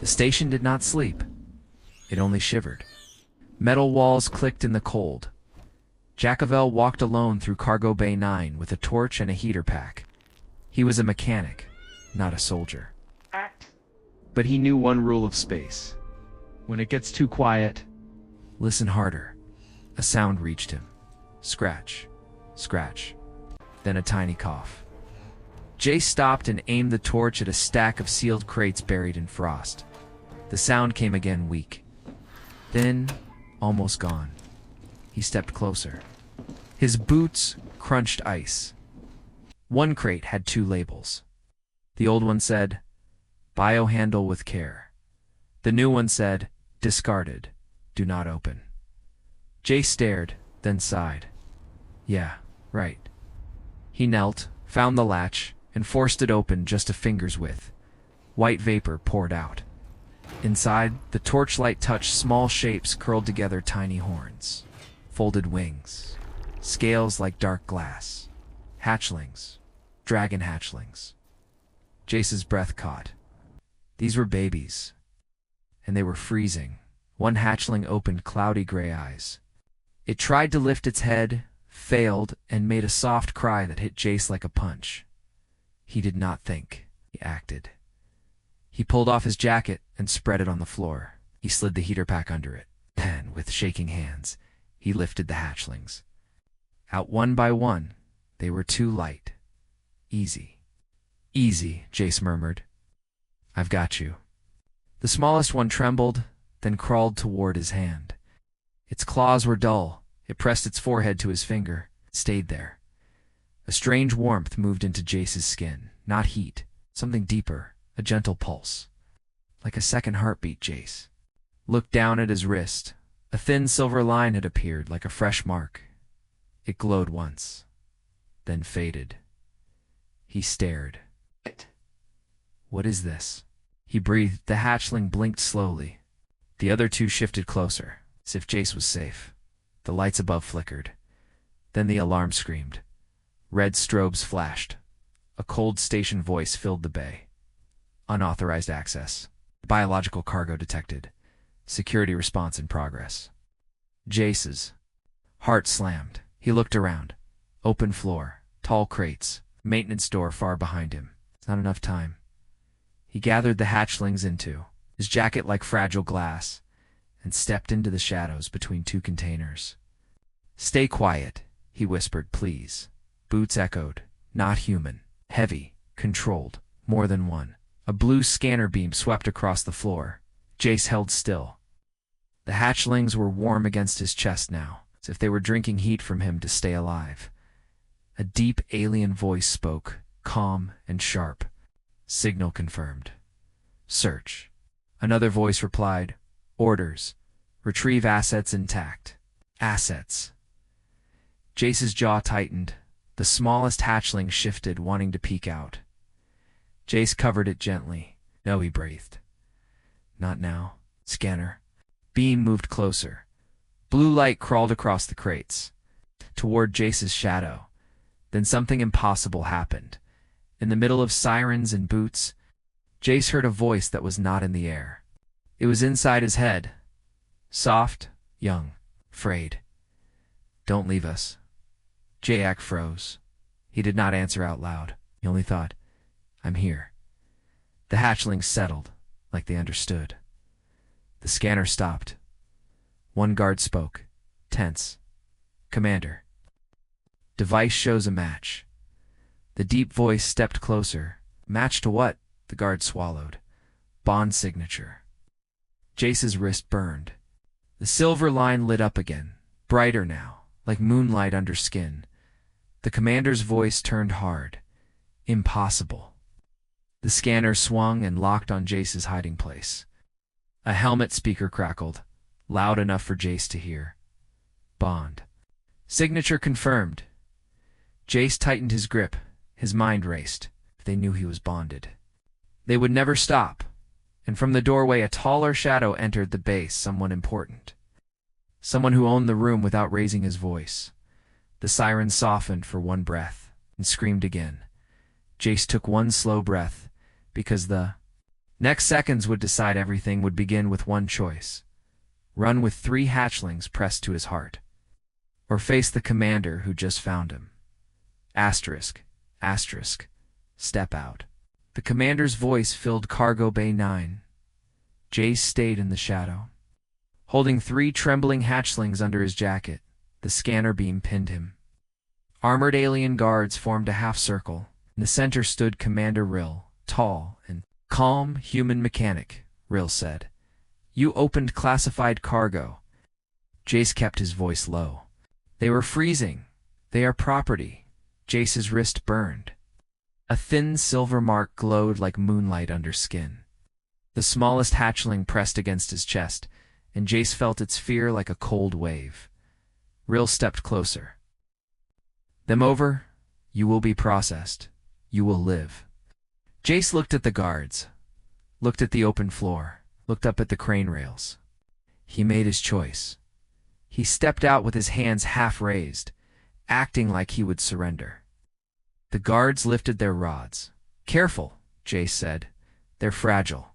The station did not sleep. It only shivered. Metal walls clicked in the cold. Jackavel walked alone through Cargo Bay 9 with a torch and a heater pack. He was a mechanic, not a soldier. But he knew one rule of space. When it gets too quiet, listen harder. A sound reached him. Scratch, scratch, then a tiny cough. Jace stopped and aimed the torch at a stack of sealed crates buried in frost. The sound came again, weak. Then, almost gone. He stepped closer. His boots crunched ice. One crate had 2 labels. The old one said, "Biohandle with care." The new one said, "Discarded. Do not open." Jace stared, then sighed. Yeah, right. He knelt, found the latch, and forced it open just a finger's width. White vapor poured out. Inside, the torchlight touched small shapes curled together, tiny horns, folded wings, scales like dark glass. Hatchlings. Dragon hatchlings. Jace's breath caught. These were babies, and they were freezing. One hatchling opened cloudy gray eyes. It tried to lift its head, failed, and made a soft cry that hit Jace like a punch. He did not think. He acted. He pulled off his jacket and spread it on the floor. He slid the heater pack under it. Then, with shaking hands, he lifted the hatchlings. Out one by one, they were too light. Easy. Easy, Jace murmured. I've got you. The smallest one trembled, then crawled toward his hand. Its claws were dull. It pressed its forehead to his finger. It stayed there. A strange warmth moved into Jace's skin. Not heat, something deeper, a gentle pulse. Like a second heartbeat. Jace looked down at his wrist. A thin silver line had appeared, like a fresh mark. It glowed once, then faded. He stared. What is this? He breathed. The hatchling blinked slowly. The other 2 shifted closer, as if Jace was safe. The lights above flickered. Then the alarm screamed. Red strobes flashed. A cold station voice filled the bay. Unauthorized access. Biological cargo detected. Security response in progress. Jace's heart slammed. He looked around. Open floor. Tall crates. Maintenance door far behind him. Not enough time. He gathered the hatchlings into his jacket like fragile glass and stepped into the shadows between 2 containers. Stay quiet, he whispered, please. Boots echoed. Not human. Heavy. Controlled. More than one. A blue scanner beam swept across the floor. Jace held still. The hatchlings were warm against his chest now, as if they were drinking heat from him to stay alive. A deep alien voice spoke, calm and sharp. Signal confirmed. Search. Another voice replied, orders. Retrieve assets intact. Assets. Jace's jaw tightened. The smallest hatchling shifted, wanting to peek out. Jace covered it gently. No, he breathed. Not now. Scanner. Beam moved closer. Blue light crawled across the crates, toward Jace's shadow. Then something impossible happened. In the middle of sirens and boots, Jace heard a voice that was not in the air. It was inside his head. Soft, young, afraid. Don't leave us. Jayak froze. He did not answer out loud. He only thought, I'm here. The hatchlings settled, like they understood. The scanner stopped. One guard spoke, tense. Commander. Device shows a match. The deep voice stepped closer. Match to what? The guard swallowed. Bond signature. Jace's wrist burned. The silver line lit up again, brighter now, like moonlight under skin. The commander's voice turned hard. Impossible. The scanner swung and locked on Jace's hiding place. A helmet speaker crackled, loud enough for Jace to hear. Bond. Signature confirmed. Jace tightened his grip. His mind raced. They knew he was bonded. They would never stop. And from the doorway a taller shadow entered the base, someone important. Someone who owned the room without raising his voice. The siren softened for one breath and screamed again. Jace took one slow breath, because the Next seconds would decide everything. Would begin with one choice: run with 3 hatchlings pressed to his heart, or face the commander who just found him. Asterisk, asterisk, step out. The commander's voice filled cargo bay 9. Jace stayed in the shadow, holding 3 trembling hatchlings under his jacket. The scanner beam pinned him. Armored alien guards formed a half-circle. In the center stood Commander Rill, tall and calm. Human mechanic, Rill said. You opened classified cargo. Jace kept his voice low. They were freezing. They are property. Jace's wrist burned. A thin silver mark glowed like moonlight under skin. The smallest hatchling pressed against his chest, and Jace felt its fear like a cold wave. Rill stepped closer. Them over. You will be processed. You will live. Jace looked at the guards, looked at the open floor, looked up at the crane rails. He made his choice. He stepped out with his hands half raised, acting like he would surrender. The guards lifted their rods. Careful, Jace said. They're fragile.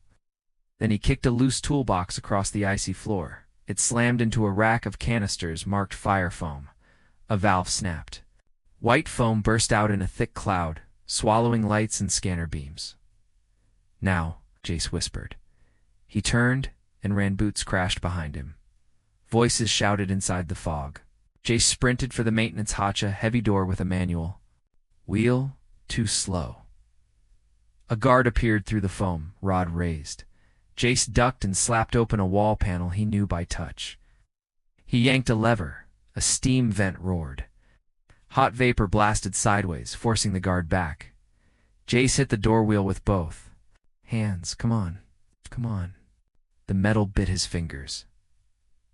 Then he kicked a loose toolbox across the icy floor. It slammed into a rack of canisters marked fire foam. A valve snapped. White foam burst out in a thick cloud, swallowing lights and scanner beams. Now, Jace whispered. He turned, and ran. Boots crashed behind him. Voices shouted inside the fog. Jace sprinted for the maintenance hatch, a heavy door with a manual. Wheel, too slow. A guard appeared through the foam, rod raised. Jace ducked and slapped open a wall panel he knew by touch. He yanked a lever. A steam vent roared. Hot vapor blasted sideways, forcing the guard back. Jace hit the door wheel with both hands. Come on, come on. The metal bit his fingers.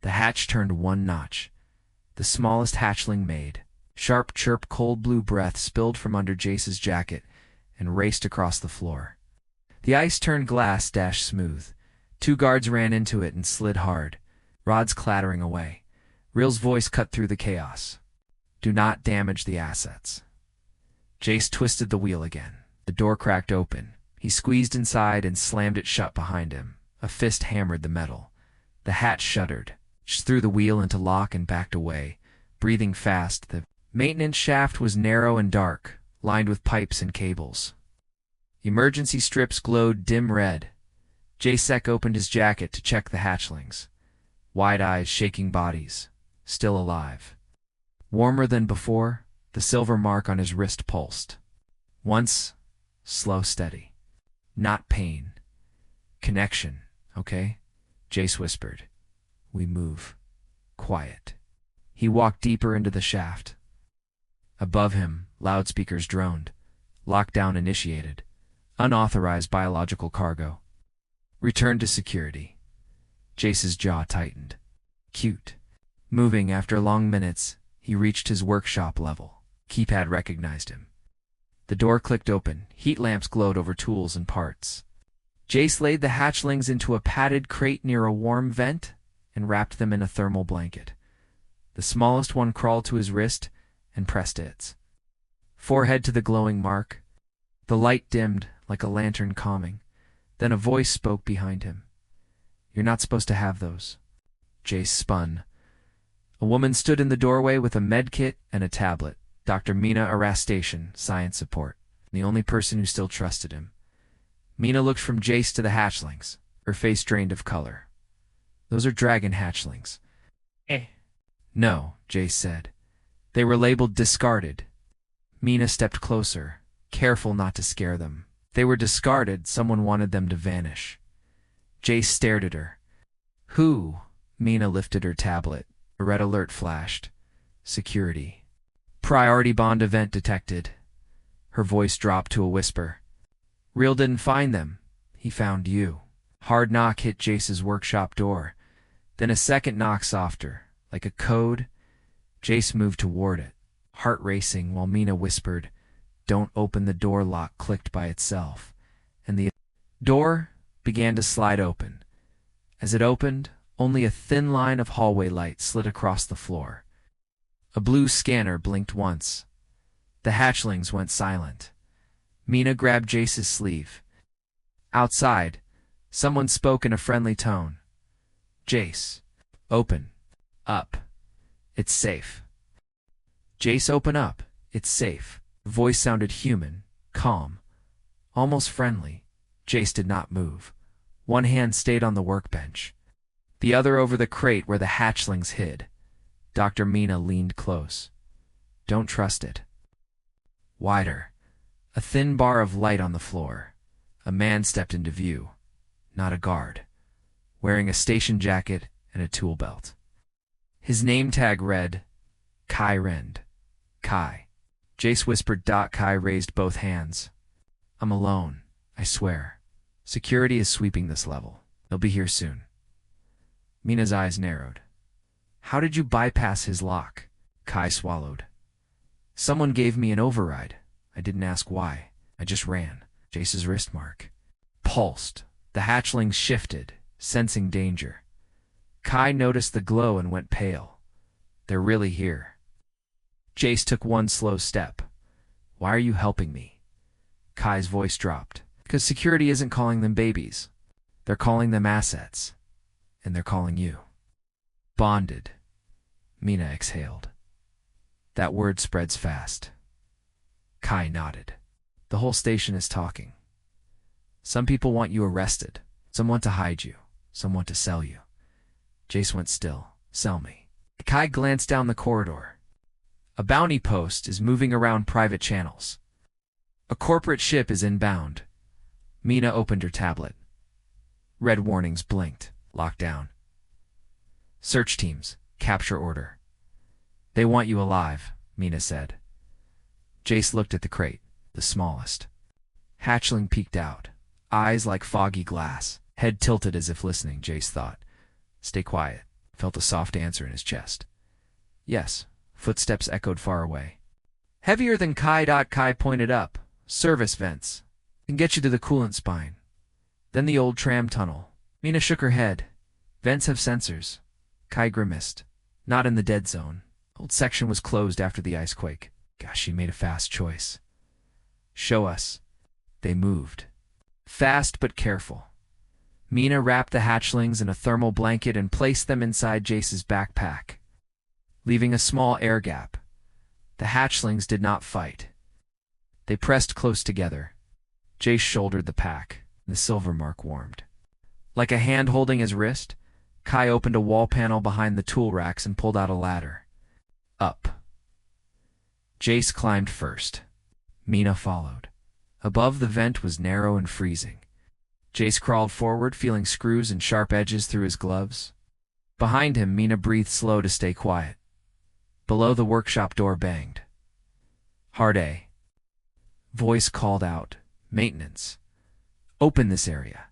The hatch turned one notch. The smallest hatchling made. Sharp chirp, cold blue breath spilled from under Jace's jacket and raced across the floor. The ice turned glass smooth. 2 guards ran into it and slid hard, rods clattering away. Rill's voice cut through the chaos. Do not damage the assets. Jace twisted the wheel again. The door cracked open. He squeezed inside and slammed it shut behind him. A fist hammered the metal. The hatch shuddered. She threw the wheel into lock and backed away, breathing fast. The maintenance shaft was narrow and dark, lined with pipes and cables. Emergency strips glowed dim red. Jace opened his jacket to check the hatchlings. Wide eyes, shaking bodies, still alive. Warmer than before, the silver mark on his wrist pulsed. Once, slow, steady. Not pain. Connection, okay? Jace whispered. We move. Quiet. He walked deeper into the shaft. Above him, loudspeakers droned. Lockdown initiated. Unauthorized biological cargo. Return to security. Jace's jaw tightened. Cute. Moving after long minutes, he reached his workshop level. Keypad recognized him. The door clicked open. Heat lamps glowed over tools and parts. Jace laid the hatchlings into a padded crate near a warm vent and wrapped them in a thermal blanket. The smallest one crawled to his wrist and pressed its forehead to the glowing mark. The light dimmed like a lantern calming. Then a voice spoke behind him. You're not supposed to have those. Jace spun. A woman stood in the doorway with a med kit and a tablet. Dr. Mina Arastation, science support, the only person who still trusted him. Mina looked from Jace to the hatchlings, her face drained of color. Those are dragon hatchlings. No, Jace said. They were labeled discarded. Mina stepped closer, careful not to scare them. They were discarded. Someone wanted them to vanish. Jace stared at her. Who? Mina lifted her tablet. A red alert flashed. Security. Priority bond event detected. Her voice dropped to a whisper. Real didn't find them. He found you. Hard knock hit Jace's workshop door. Then a second knock, softer, like a code. Jace moved toward it, heart racing, while Mina whispered, Don't open the door. Lock clicked by itself, and the door began to slide open. As it opened, only a thin line of hallway light slid across the floor. A blue scanner blinked once. The hatchlings went silent. Mina grabbed Jace's sleeve. Outside, Someone spoke in a friendly tone. Jace, open up. It's safe. Jace, open up. It's safe. The voice sounded human, calm, almost friendly. Jace did not move. One hand stayed on the workbench, the other over the crate where the hatchlings hid. Dr. Mina leaned close. Don't trust it. Wider. A thin bar of light on the floor. A man stepped into view. Not a guard. Wearing a station jacket and a tool belt. His name tag read, Kai Rend. Kai. Jace whispered. Kai raised both hands. I'm alone, I swear. Security is sweeping this level. They'll be here soon. Mina's eyes narrowed. How did you bypass his lock? Kai swallowed. Someone gave me an override. I didn't ask why. I just ran. Jace's wrist mark pulsed. The hatchlings shifted, sensing danger. Kai noticed the glow and went pale. They're really here. Jace took one slow step. Why are you helping me? Kai's voice dropped. Because security isn't calling them babies. They're calling them assets. And they're calling you. Bonded. Mina exhaled. That word spreads fast. Kai nodded. The whole station is talking. Some people want you arrested. Some want to hide you. Some want to sell you. Jace went still. Sell me. Kai glanced down the corridor. A bounty post is moving around private channels. A corporate ship is inbound. Mina opened her tablet. Red warnings blinked. Lockdown. Search teams. Capture order. They want you alive, Mina said. Jace looked at the crate, the smallest. Hatchling peeked out. Eyes like foggy glass. Head tilted as if listening, Jace thought. Stay quiet. Felt a soft answer in his chest. Yes. Footsteps echoed far away. Heavier than Kai. Kai pointed up. Service vents. Can get you to the coolant spine. Then the old tram tunnel. Mina shook her head. Vents have sensors. Kai grimaced. Not in the dead zone. Old section was closed after the ice quake. Gosh, she made a fast choice. Show us. They moved. Fast but careful. Mina wrapped the hatchlings in a thermal blanket and placed them inside Jace's backpack, leaving a small air gap. The hatchlings did not fight. They pressed close together. Jace shouldered the pack. The silver mark warmed. Like a hand holding his wrist, Kai opened a wall panel behind the tool racks and pulled out a ladder. Up. Jace climbed first. Mina followed. Above, the vent was narrow and freezing. Jace crawled forward, feeling screws and sharp edges through his gloves. Behind him, Mina breathed slow to stay quiet. Below, the workshop door banged. Hard A. Voice called out. Maintenance. Open this area.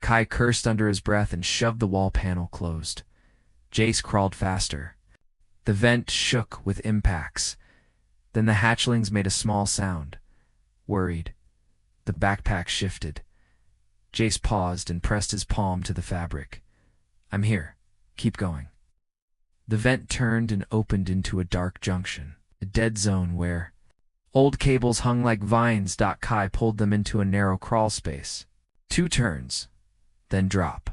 Kai cursed under his breath and shoved the wall panel closed. Jace crawled faster. The vent shook with impacts. Then the hatchlings made a small sound. Worried. The backpack shifted. Jace paused and pressed his palm to the fabric. I'm here. Keep going. The vent turned and opened into a dark junction, a dead zone where old cables hung like vines. Kai pulled them into a narrow crawl space. 2 turns, then drop.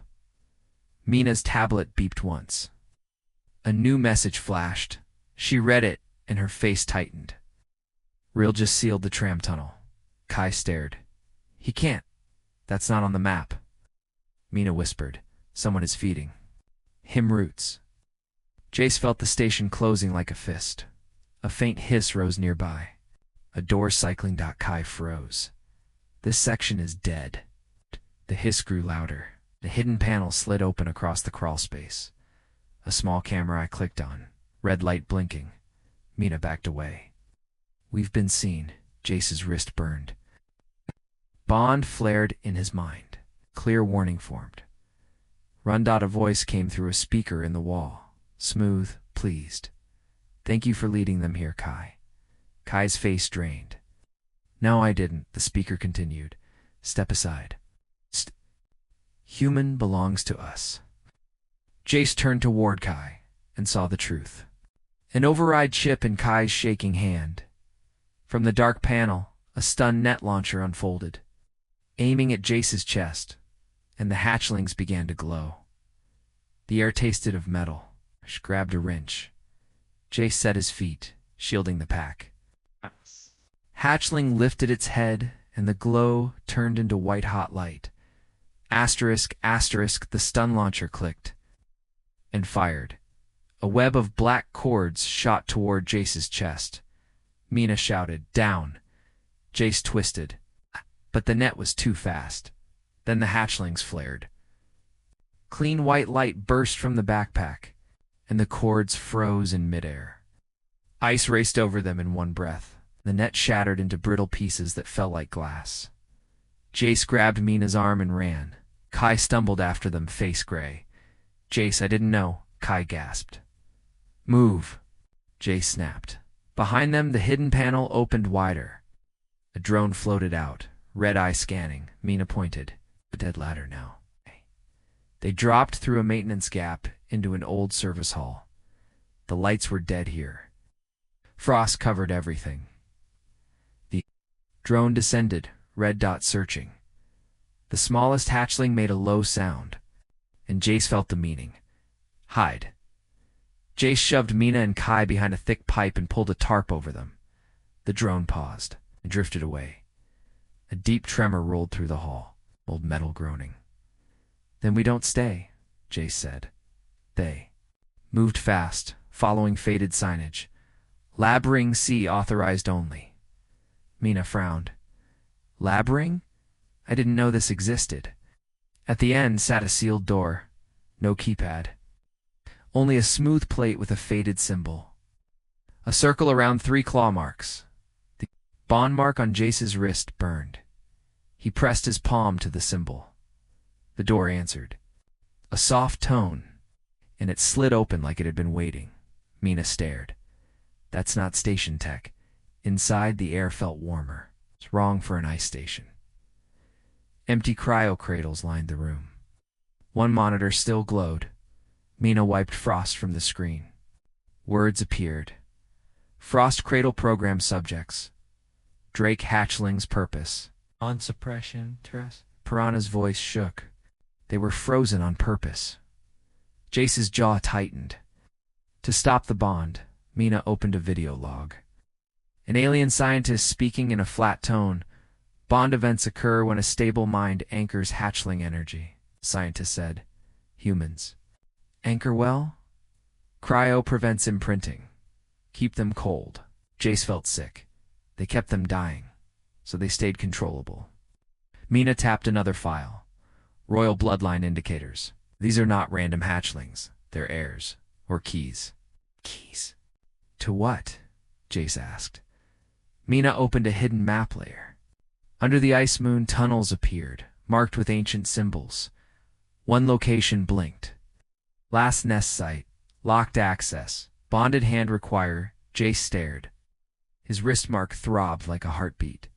Mina's tablet beeped once. A new message flashed. She read it, and her face tightened. Real just sealed the tram tunnel. Kai stared. He can't. That's not on the map. Mina whispered. Someone is feeding him roots. Jace felt the station closing like a fist. A faint hiss rose nearby. A door cycling. Kai froze. This section is dead. The hiss grew louder. The hidden panel slid open across the crawl space. A small camera I clicked on. Red light blinking. Mina backed away. We've been seen. Jace's wrist burned. Bond flared in his mind. Clear warning formed. Run. A voice came through a speaker in the wall. Smooth, pleased. Thank you for leading them here, Kai. Kai's face drained. No, I didn't, the speaker continued. Step aside. Human belongs to us. Jace turned toward Kai and saw the truth. An override chip in Kai's shaking hand. From the dark panel, a stun net launcher unfolded, aiming at Jace's chest. and the hatchlings began to glow. The air tasted of metal. She grabbed a wrench. Jace set his feet, shielding the pack. Hatchling lifted its head, and the glow turned into white-hot light. Asterisk, asterisk, the stun launcher clicked and fired. A web of black cords shot toward Jace's chest. Mina shouted, "Down!" Jace twisted, but the net was too fast. Then the hatchlings flared. Clean white light burst from the backpack, and the cords froze in midair. Ice raced over them in one breath. The net shattered into brittle pieces that fell like glass. Jace grabbed Mina's arm and ran. Kai stumbled after them, face gray. "Jace, I didn't know," Kai gasped. "Move," Jace snapped. Behind them, the hidden panel opened wider. A drone floated out, red eye scanning. Mina pointed. "A dead ladder now." They dropped through a maintenance gap into an old service hall. The lights were dead here. Frost covered everything. The drone descended, red dot searching. The smallest hatchling made a low sound, and Jace felt the meaning. "Hide." Jace shoved Mina and Kai behind a thick pipe and pulled a tarp over them. The drone paused and drifted away. A deep tremor rolled through the hall, old metal groaning. "Then we don't stay," Jace said. They moved fast, following faded signage. "Lab ring C authorized only." Mina frowned. "Lab ring? I didn't know this existed." At the end sat a sealed door. No keypad. Only a smooth plate with a faded symbol. A circle around 3 claw marks. The bond mark on Jace's wrist burned. He pressed his palm to the symbol. The door answered. A soft tone, and it slid open like it had been waiting. Mina stared. "That's not station tech." Inside, the air felt warmer. It's wrong for an ice station. Empty cryo cradles lined the room. One monitor still glowed. Mina wiped frost from the screen. Words appeared. Frost cradle program subjects. Drake hatchling's purpose. On suppression, Tess. Piranha's voice shook. They were frozen on purpose. Jace's jaw tightened. To stop the bond, Mina opened a video log. An alien scientist speaking in a flat tone. "Bond events occur when a stable mind anchors hatchling energy," scientist said. "Humans. Anchor well? Cryo prevents imprinting. Keep them cold." Jace felt sick. They kept them dying, so they stayed controllable. Mina tapped another file. Royal bloodline indicators. These are not random hatchlings. They're heirs. Or keys. Keys? To what? Jace asked. Mina opened a hidden map layer. Under the ice moon, tunnels appeared, marked with ancient symbols. One location blinked. Last nest site. Locked access. Bonded hand require. Jace stared. His wrist mark throbbed like a heartbeat.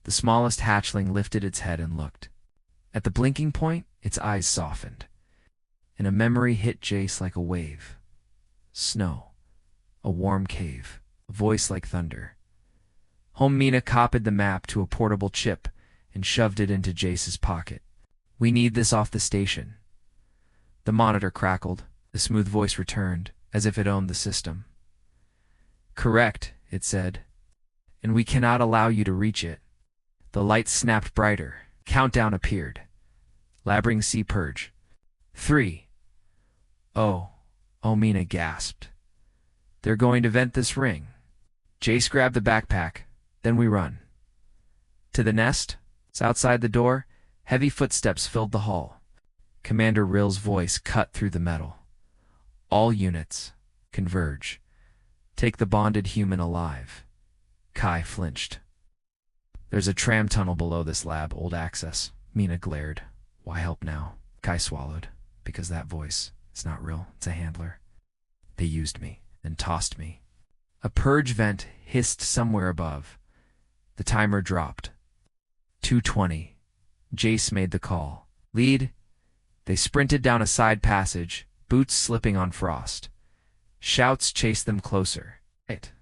The smallest hatchling lifted its head and looked. At the blinking point, its eyes softened. And a memory hit Jace like a wave. Snow. A warm cave. A voice like thunder. Home. Mina copied the map to a portable chip and shoved it into Jace's pocket. "We need this off the station." The monitor crackled. The smooth voice returned, as if it owned the system. "Correct," it said. "And we cannot allow you to reach it." The lights snapped brighter. Countdown appeared. Labring C purge. 3. Oh, Mina gasped. "They're going to vent this ring." Jace grabbed the backpack. "Then we run." To the nest. It's outside the door. Heavy footsteps filled the hall. Commander Rill's voice cut through the metal. "All units, converge. Take the bonded human alive." Kai flinched. "There's a tram tunnel below this lab, old access." Mina glared. "Why help now?" Kai swallowed. "Because that voice, it's not real, it's a handler. They used me, then tossed me." A purge vent hissed somewhere above. The timer dropped. 2:20. Jace made the call. "Lead." They sprinted down a side passage, boots slipping on frost. Shouts chased them closer. "Right."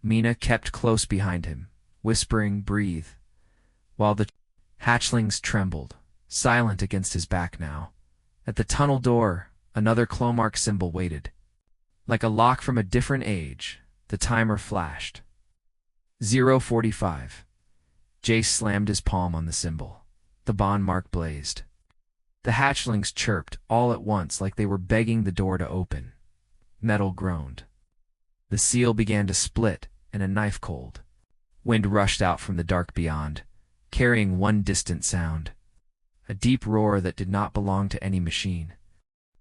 Mina kept close behind him, whispering, "Breathe," while the hatchlings trembled, silent against his back now. At the tunnel door, another clawmark symbol waited. Like a lock from a different age, the timer flashed. 0:45. Jace slammed his palm on the symbol. The bond mark blazed. The hatchlings chirped all at once like they were begging the door to open. Metal groaned. The seal began to split, and a knife cold wind rushed out from the dark beyond, carrying one distant sound. A deep roar that did not belong to any machine.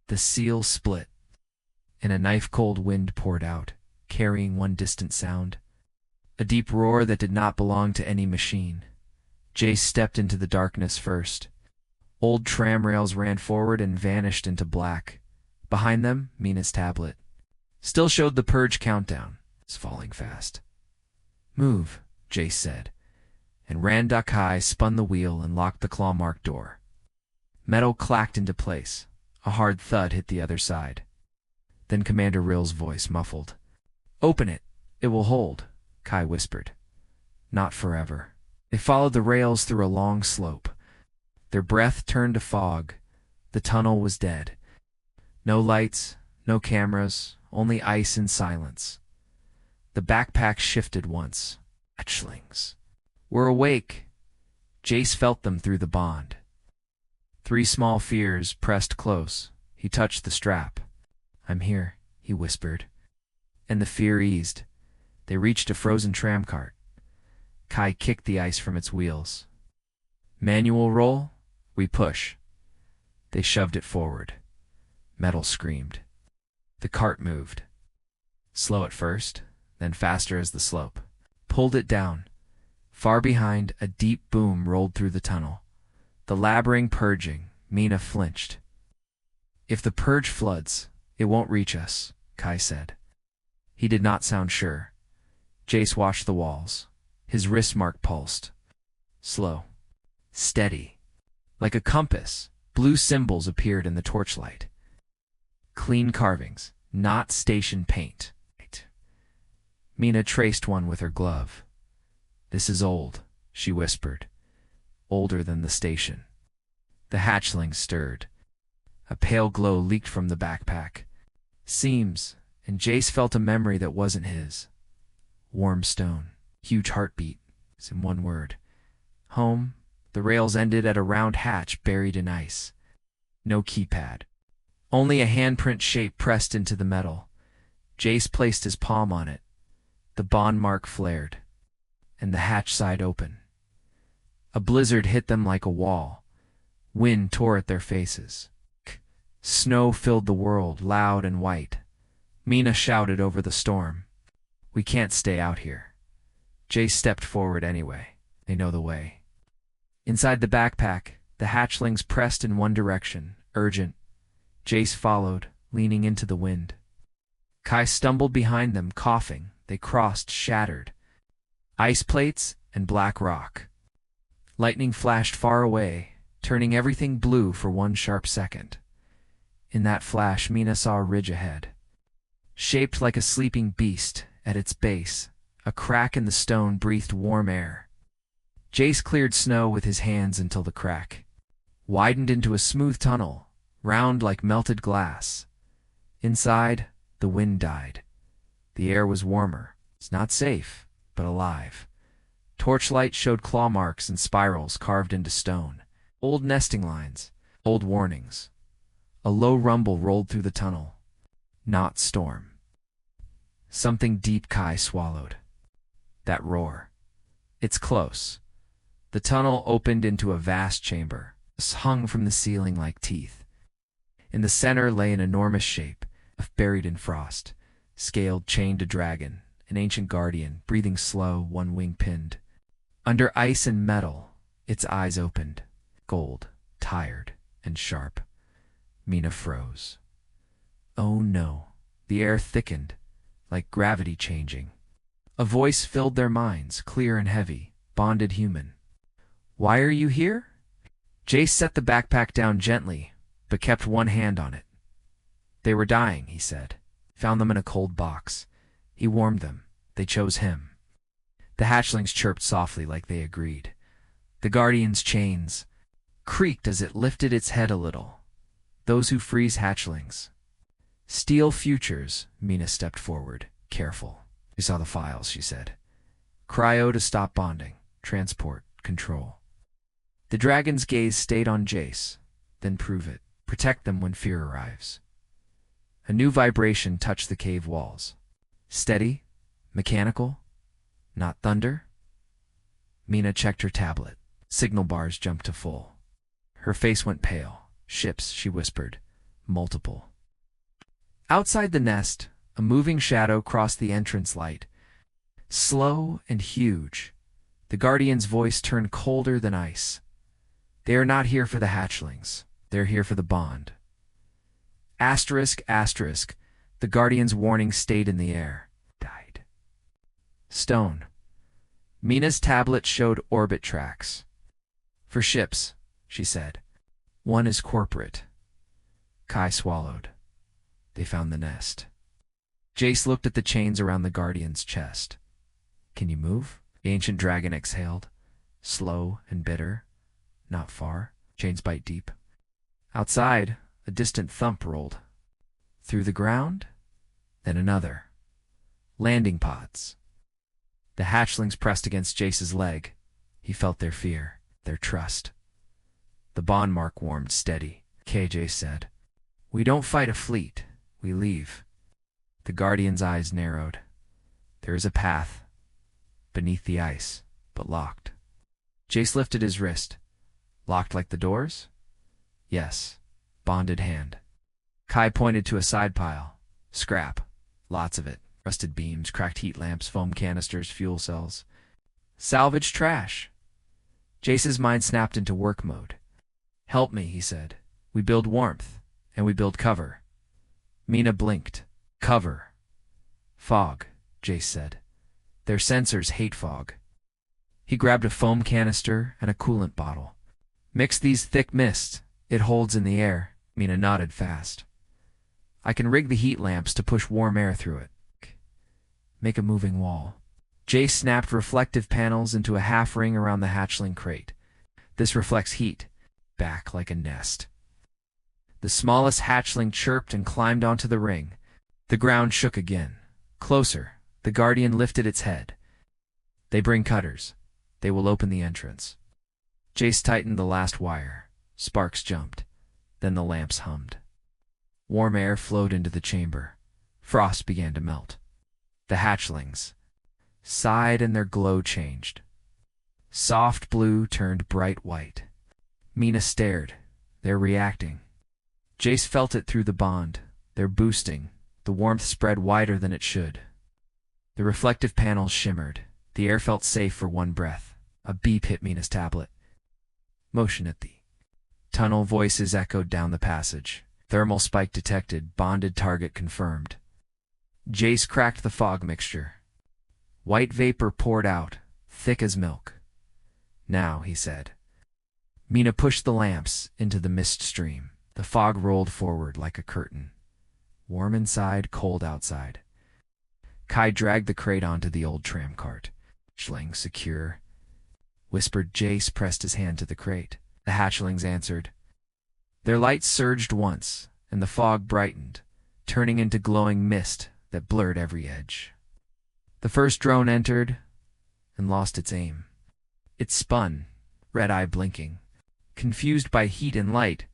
The seal split, and a knife-cold wind poured out, carrying one distant sound. A deep roar that did not belong to any machine. Jace stepped into the darkness first. Old tram rails ran forward and vanished into black. Behind them, Mina's tablet still showed the purge countdown. It's falling fast. "Move," Jace said, and Randakai spun the wheel and locked the claw-marked door. Metal clacked into place. A hard thud hit the other side. Then Commander Rill's voice muffled. "Open it. It will hold," Kai whispered. Not forever. They followed the rails through a long slope. Their breath turned to fog. The tunnel was dead. No lights, no cameras, only ice and silence. The backpack shifted once. Hatchlings. "We're awake." Jace felt them through the bond. 3 small fears pressed close. He touched the strap. "I'm here," he whispered. And the fear eased. They reached a frozen tram cart. Kai kicked the ice from its wheels. "Manual roll? We push." They shoved it forward. Metal screamed. The cart moved. Slow at first, then faster as the slope. Pulled it down. Far behind, a deep boom rolled through the tunnel. The labyrinth purging. Mina flinched. "If the purge floods, it won't reach us," Kai said. He did not sound sure. Jace watched the walls. His wrist mark pulsed. Slow. Steady. Like a compass, blue symbols appeared in the torchlight. Clean carvings, not station paint. Mina traced one with her glove. "This is old," she whispered. "Older than the station." The hatchling stirred. A pale glow leaked from the backpack. Seams, and Jace felt a memory that wasn't his. Warm stone, huge heartbeat, it's in one word. Home. The rails ended at a round hatch buried in ice. No keypad. Only a handprint shape pressed into the metal. Jace placed his palm on it. The bond mark flared, and the hatch side open. A blizzard hit them like a wall. Wind tore at their faces. Snow filled the world, loud and white. Mina shouted over the storm. "We can't stay out here." Jace stepped forward anyway. They know the way. Inside the backpack, the hatchlings pressed in one direction, urgent. Jace followed, leaning into the wind. Kai stumbled behind them, coughing. They crossed, shattered. Ice plates and black rock. Lightning flashed far away, turning everything blue for one sharp second. In that flash, Mina saw a ridge ahead. Shaped like a sleeping beast, at its base, a crack in the stone breathed warm air. Jace cleared snow with his hands until the crack widened into a smooth tunnel, round like melted glass. Inside, the wind died. The air was warmer. It's not safe, but alive. Torchlight showed claw marks and spirals carved into stone. Old nesting lines, old warnings. A low rumble rolled through the tunnel. Not storm. Something deep. Kai swallowed. That roar. It's close. The tunnel opened into a vast chamber, hung from the ceiling like teeth. In the center lay an enormous shape, buried in frost. Scaled, chained a dragon, an ancient guardian, breathing slow, one wing pinned. Under ice and metal, its eyes opened, gold, tired, and sharp. Mina froze. Oh no. The air thickened, like gravity changing. A voice filled their minds, clear and heavy, bonded human. "Why are you here?" Jace set the backpack down gently, but kept one hand on it. "They were dying," he said. Found them in a cold box. He warmed them. They chose him. The hatchlings chirped softly like they agreed. The guardian's chains. creaked as it lifted its head a little. Those who freeze hatchlings. Steal futures, Mina stepped forward. Careful. You saw the files, she said. Cryo to stop bonding. Transport. Control. The dragon's gaze stayed on Jace. Then prove it. Protect them when fear arrives. A new vibration touched the cave walls. Steady? Mechanical? Not thunder? Mina checked her tablet. Signal bars jumped to full. Her face went pale. Ships, she whispered. Multiple. Outside the nest, a moving shadow crossed the entrance light. Slow and huge. The guardian's voice turned colder than ice. They are not here for the hatchlings. They're here for the bond. Asterisk, asterisk. The guardian's warning stayed in the air. Died. Stone. Mina's tablet showed orbit tracks. For ships, she said. One is corporate. Kai swallowed. They found the nest. Jace looked at the chains around the guardian's chest. Can you move? The ancient dragon exhaled. Slow and bitter. Not far. Chains bite deep. Outside, a distant thump rolled. Through the ground? Then another. Landing pods. The hatchlings pressed against Jace's leg. He felt their fear, their trust. The bond mark warmed steady. KJ said, We don't fight a fleet. We leave. The guardian's eyes narrowed. There is a path. Beneath the ice, but locked. Jace lifted his wrist. Locked like the doors? Yes. Bonded hand. Kai pointed to a side pile. Scrap. Lots of it. Rusted beams, cracked heat lamps, foam canisters, fuel cells. Salvage trash. Jace's mind snapped into work mode. Help me, he said. We build warmth, and we build cover. Mina blinked. Cover. Fog, Jace said. Their sensors hate fog. He grabbed a foam canister and a coolant bottle. Mix these thick mists. It holds in the air. Mina nodded fast. I can rig the heat lamps to push warm air through it. Make a moving wall. Jace snapped reflective panels into a half ring around the hatchling crate. This reflects heat. Back like a nest. The smallest hatchling chirped and climbed onto the ring. The ground shook again. Closer. The guardian lifted its head. They bring cutters. They will open the entrance. Jace tightened the last wire. Sparks jumped. Then the lamps hummed. Warm air flowed into the chamber. Frost began to melt. The hatchlings sighed and their glow changed. Soft blue turned bright white. Mina stared. They're reacting. Jace felt it through the bond. They're boosting. The warmth spread wider than it should. The reflective panels shimmered. The air felt safe for one breath. A beep hit Mina's tablet. Motion at the tunnel. Voices echoed down the passage. Thermal spike detected. Bonded target confirmed. Jace cracked the fog mixture. White vapor poured out, thick as milk. Now, he said. Mina pushed the lamps into the mist stream. The fog rolled forward like a curtain. Warm inside, cold outside. Kai dragged the crate onto the old tram cart. Hatchling secure. Whispered. Jace pressed his hand to the crate. The hatchlings answered. Their lights surged once, and the fog brightened, turning into glowing mist that blurred every edge. The first drone entered and lost its aim. It spun, red eye blinking, confused by heat and light.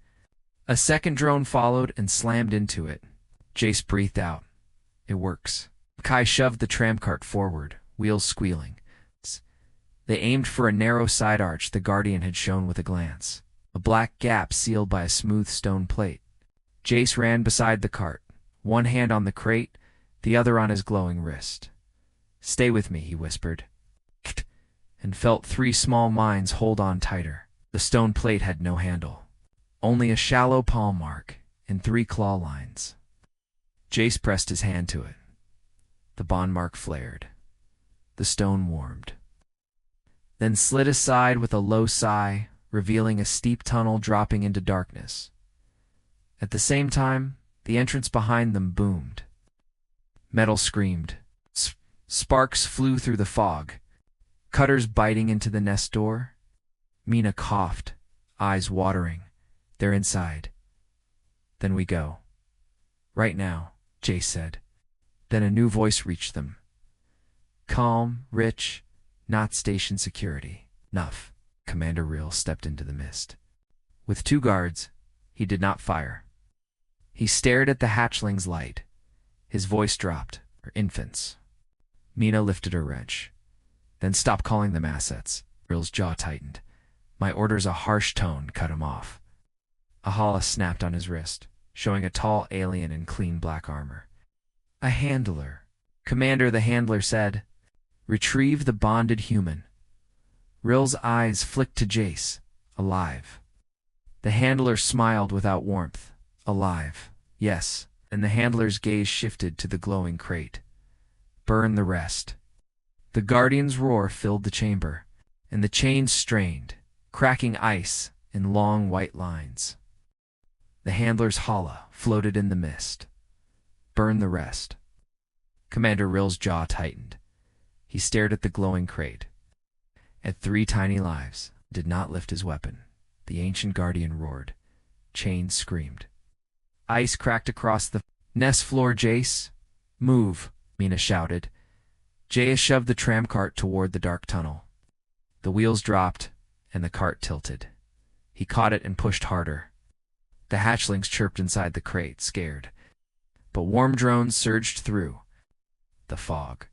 A second drone followed and slammed into it. Jace breathed out. It works. Kai shoved the tram cart forward, wheels squealing. They aimed for a narrow side arch the guardian had shown with a glance. A black gap sealed by a smooth stone plate. Jace ran beside the cart, one hand on the crate, the other on his glowing wrist. Stay with me, he whispered, and felt three small mines hold on tighter. The stone plate had no handle, only a shallow palm mark and 3 claw lines. Jace pressed his hand to it. The bond mark flared. The stone warmed. Then slid aside with a low sigh, revealing a steep tunnel dropping into darkness. At the same time, the entrance behind them boomed. Metal screamed. Sparks flew through the fog. Cutters biting into the nest door. Mina coughed, eyes watering. "They're inside." "Then we go." "Right now," Jace said. Then a new voice reached them. Calm, rich, not station security. "Enough." Commander Rill stepped into the mist. With 2 guards, he did not fire. He stared at the hatchling's light. His voice dropped. "Or infants." Mina lifted her wrench. "Then stop calling them assets." Rill's jaw tightened. "My order's a harsh tone," cut him off. A hala snapped on his wrist, showing a tall alien in clean black armor. "A handler." "Commander," the handler said. "Retrieve the bonded human." Rill's eyes flicked to Jace. "Alive." The handler smiled without warmth. "Alive. Yes." And the handler's gaze shifted to the glowing crate. "Burn the rest." The Guardian's roar filled the chamber, and the chains strained, cracking ice in long white lines. The handler's hala floated in the mist. "Burn the rest." Commander Rill's jaw tightened. He stared at the glowing crate. At 3 tiny lives, did not lift his weapon. The ancient Guardian roared. Chains screamed. Ice cracked across the nest floor. "Jace, move," Mina shouted. Jace shoved the tram cart toward the dark tunnel. The wheels dropped, and the cart tilted. He caught it and pushed harder. The hatchlings chirped inside the crate, scared. But warm drones surged through the fog.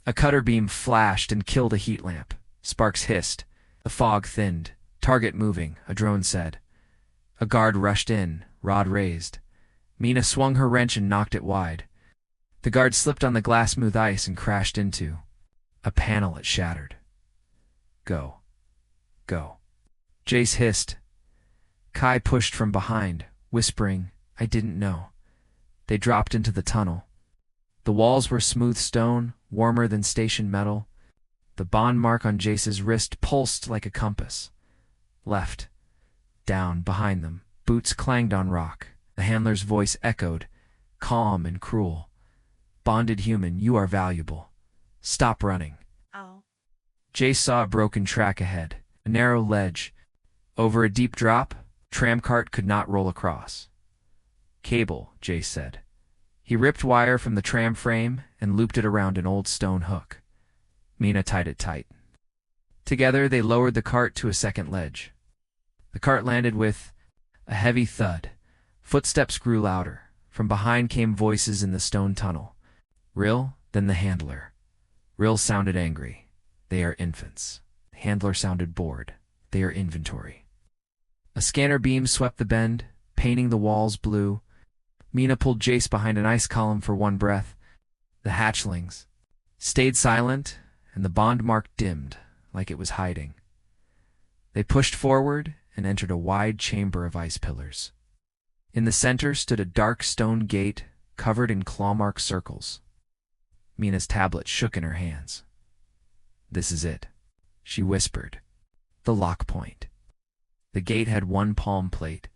A cutter beam flashed and killed a heat lamp. Sparks hissed. The fog thinned. "Target moving," a drone said. A guard rushed in, rod raised. Mina swung her wrench and knocked it wide. The guard slipped on the glass-smooth ice and crashed into a panel. It shattered. "Go. Go." Jace hissed. Kai pushed from behind, whispering, "I didn't know." They dropped into the tunnel. The walls were smooth stone, warmer than station metal. The bond mark on Jace's wrist pulsed like a compass. Left. Down, behind them, boots clanged on rock. The handler's voice echoed, calm and cruel. "Bonded human, you are valuable. Stop running." Oh. Jace saw a broken track ahead, a narrow ledge. Over a deep drop, tram cart could not roll across. "Cable," Jace said. He ripped wire from the tram frame and looped it around an old stone hook. Mina tied it tight. Together they lowered the cart to a second ledge. The cart landed with a heavy thud. Footsteps grew louder. From behind came voices in the stone tunnel. Rill, then the handler. Rill sounded angry. "They are infants." The handler sounded bored. "They are inventory." A scanner beam swept the bend, painting the walls blue. Mina pulled Jace behind an ice column for one breath. The hatchlings stayed silent, and the bond mark dimmed, like it was hiding. They pushed forward and entered a wide chamber of ice pillars. In the center stood a dark stone gate covered in claw-marked circles. Mina's tablet shook in her hands. "This is it," she whispered. "The lock point." The gate had 1 palm plate.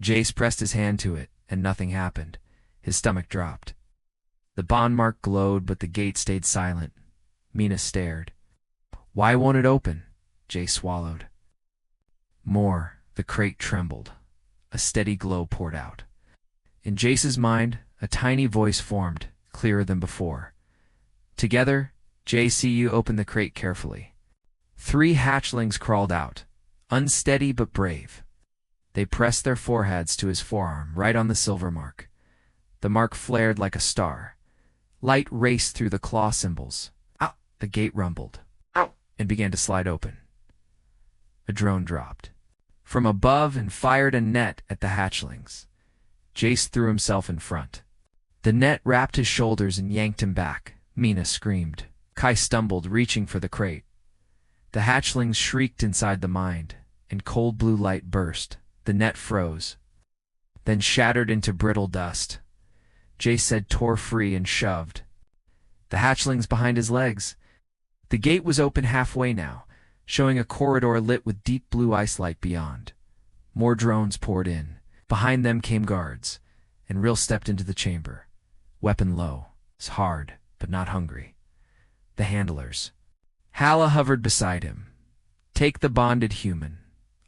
Jace pressed his hand to it, and nothing happened. His stomach dropped. The bond mark glowed, but the gate stayed silent. Mina stared. "Why won't it open?" Jace swallowed. More. The crate trembled. A steady glow poured out. In Jace's mind, a tiny voice formed, clearer than before. Together, JCU opened the crate carefully. 3 hatchlings crawled out, unsteady but brave. They pressed their foreheads to his forearm, right on the silver mark. The mark flared like a star. Light raced through the claw symbols. Ow! The gate rumbled. Ow! And began to slide open. A drone dropped from above and fired a net at the hatchlings. Jace threw himself in front. The net wrapped his shoulders and yanked him back. Mina screamed. Kai stumbled, reaching for the crate. The hatchlings shrieked inside the mind, and cold blue light burst. The net froze, then shattered into brittle dust. Jace said tore free and shoved. The hatchlings behind his legs. The gate was open halfway now, showing a corridor lit with deep blue ice light beyond. More drones poured in. Behind them came guards, and Rill stepped into the chamber. Weapon low, hard, but not hungry. The handlers. Hala hovered beside him. "Take the bonded human.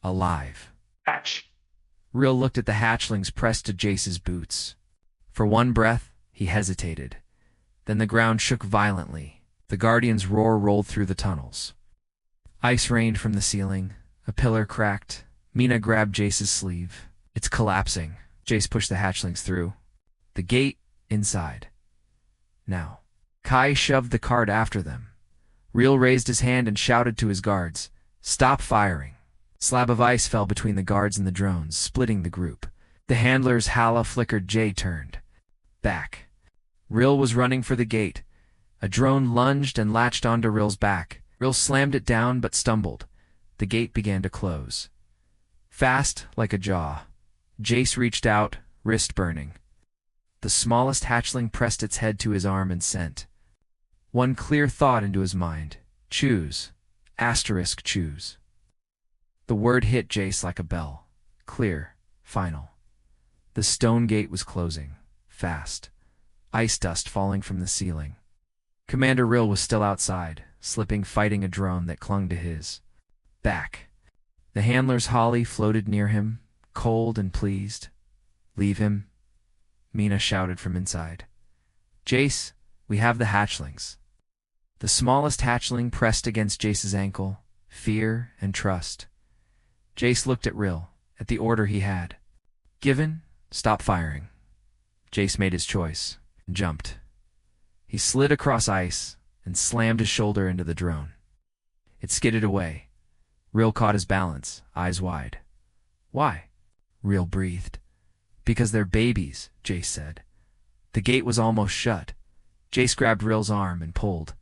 Alive." Hatch. Rill looked at the hatchlings pressed to Jace's boots. For one breath, he hesitated. Then the ground shook violently. The Guardian's roar rolled through the tunnels. Ice rained from the ceiling. A pillar cracked. Mina grabbed Jace's sleeve. It's collapsing. Jace pushed the hatchlings through. The gate, inside. Now. Kai shoved the cart after them. Rill raised his hand and shouted to his guards, "Stop firing." Slab of ice fell between the guards and the drones, splitting the group. The handler's hala flickered. Jay turned. Back. Rill was running for the gate. A drone lunged and latched onto Rill's back. Rill slammed it down but stumbled. The gate began to close. Fast, like a jaw. Jace reached out, wrist burning. The smallest hatchling pressed its head to his arm and sent one clear thought into his mind. Choose. Asterisk choose. The word hit Jace like a bell. Clear. Final. The stone gate was closing. Fast. Ice dust falling from the ceiling. Commander Rill was still outside, slipping, fighting a drone that clung to his back. The handler's holly floated near him, cold and pleased. "Leave him," Mina shouted from inside. "Jace, we have the hatchlings." The smallest hatchling pressed against Jace's ankle, fear and trust. Jace looked at Rill, at the order he had given. Stop firing. Jace made his choice, and jumped. He slid across ice and slammed his shoulder into the drone. It skidded away. Rill caught his balance, eyes wide. "Why?" Rill breathed. "Because they're babies," Jace said. The gate was almost shut. Jace grabbed Rill's arm and pulled.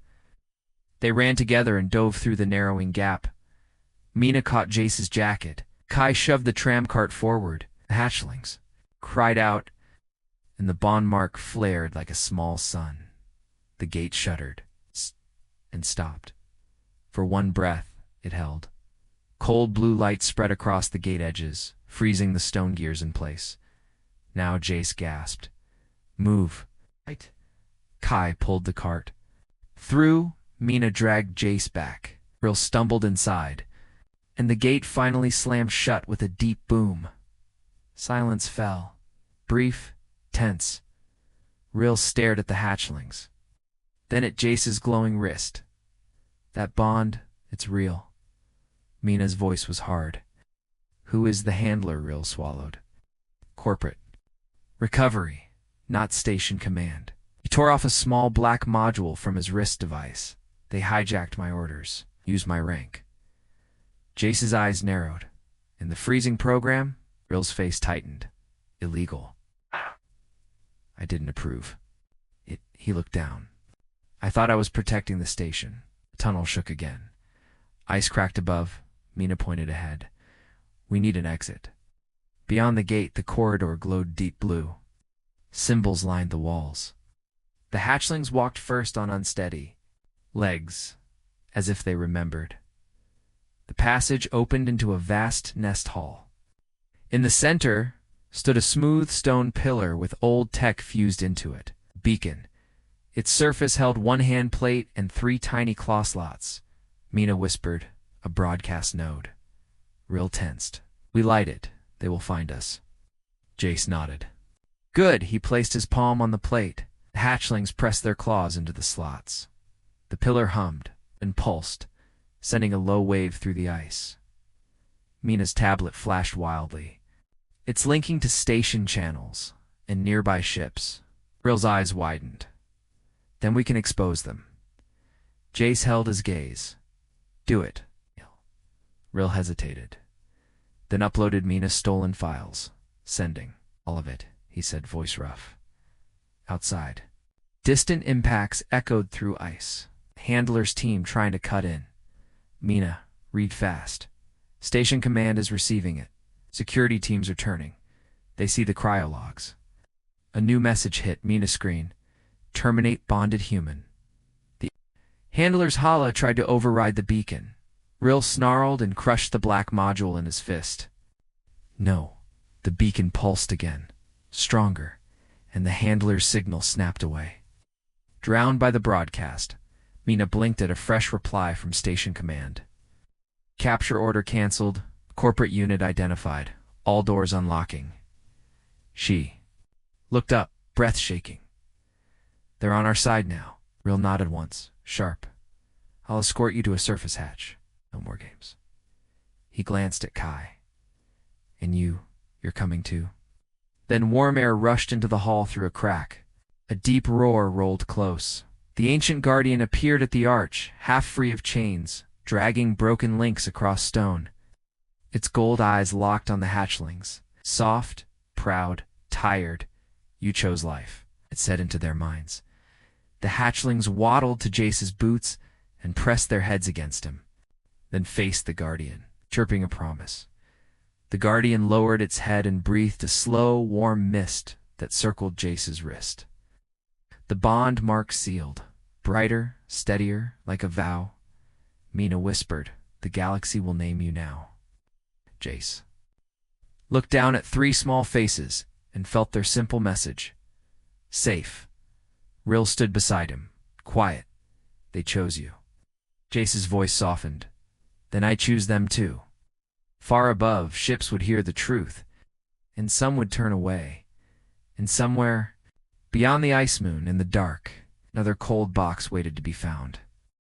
They ran together and dove through the narrowing gap. Mina caught Jace's jacket. Kai shoved the tram cart forward. The hatchlings cried out, and the bond mark flared like a small sun. The gate shuddered and stopped. For one breath, it held. Cold blue light spread across the gate edges, freezing the stone gears in place. Now Jace gasped. "Move." Right. Kai pulled the cart. Through, Mina dragged Jace back. Rill stumbled inside, and the gate finally slammed shut with a deep boom. Silence fell. Brief, tense. Rill stared at the hatchlings. Then at Jace's glowing wrist. "That bond, it's real." Mina's voice was hard. "Who is the handler?" Rill swallowed. "Corporate. Recovery, not station command." He tore off a small black module from his wrist device. "They hijacked my orders. Use my rank." Jace's eyes narrowed. In the freezing program, Rill's face tightened. "Illegal." I didn't approve. He looked down. "I thought I was protecting the station." The tunnel shook again. Ice cracked above. Mina pointed ahead. "We need an exit." Beyond the gate, the corridor glowed deep blue. Symbols lined the walls. The hatchlings walked first on unsteady legs, as if they remembered. The passage opened into a vast nest hall. In the center stood a smooth stone pillar with old tech fused into it. Beacon. Its surface held one hand plate and 3 tiny claw slots. Mina whispered, "A broadcast node." Rill tensed. "We light it. They will find us." Jace nodded. "Good." He placed his palm on the plate. The hatchlings pressed their claws into the slots. The pillar hummed and pulsed, sending a low wave through the ice. Mina's tablet flashed wildly. "It's linking to station channels and nearby ships." Rill's eyes widened. "Then we can expose them." Jace held his gaze. "Do it." Rill hesitated, then uploaded Mina's stolen files. "Sending." "All of it," he said, voice rough. Outside, distant impacts echoed through ice. Handler's team trying to cut in. "Mina, read fast. Station command is receiving it. Security teams are turning. They see the cryologs." A new message hit Mina's screen. "Terminate bonded human." The handler's hala tried to override the beacon. Rill snarled and crushed the black module in his fist. No. The beacon pulsed again, stronger, and the handler's signal snapped away. Drowned by the broadcast, Mina blinked at a fresh reply from station command. "Capture order canceled. Corporate unit identified. All doors unlocking. She looked up, breath shaking. They're on our side now. Rill nodded once, sharp. I'll escort you to a surface hatch. No more games. He glanced at Kai. And you're coming too. Then warm air rushed into the hall through a crack. A deep roar rolled close. The ancient guardian appeared at the arch, half free of chains, dragging broken links across stone. Its gold eyes locked on the hatchlings. Soft, proud, tired. You chose life, it said into their minds. The hatchlings waddled to Jace's boots and pressed their heads against him, then faced the guardian, chirping a promise. The guardian lowered its head and breathed a slow, warm mist that circled Jace's wrist. The bond mark sealed, brighter, steadier, like a vow. Mina whispered, "The galaxy will name you now." Jace looked down at three small faces and felt their simple message. Safe. Rill stood beside him, quiet. They chose you. Jace's voice softened. Then I choose them too. Far above, ships would hear the truth, and some would turn away. And somewhere, beyond the ice moon, in the dark, another cold box waited to be found.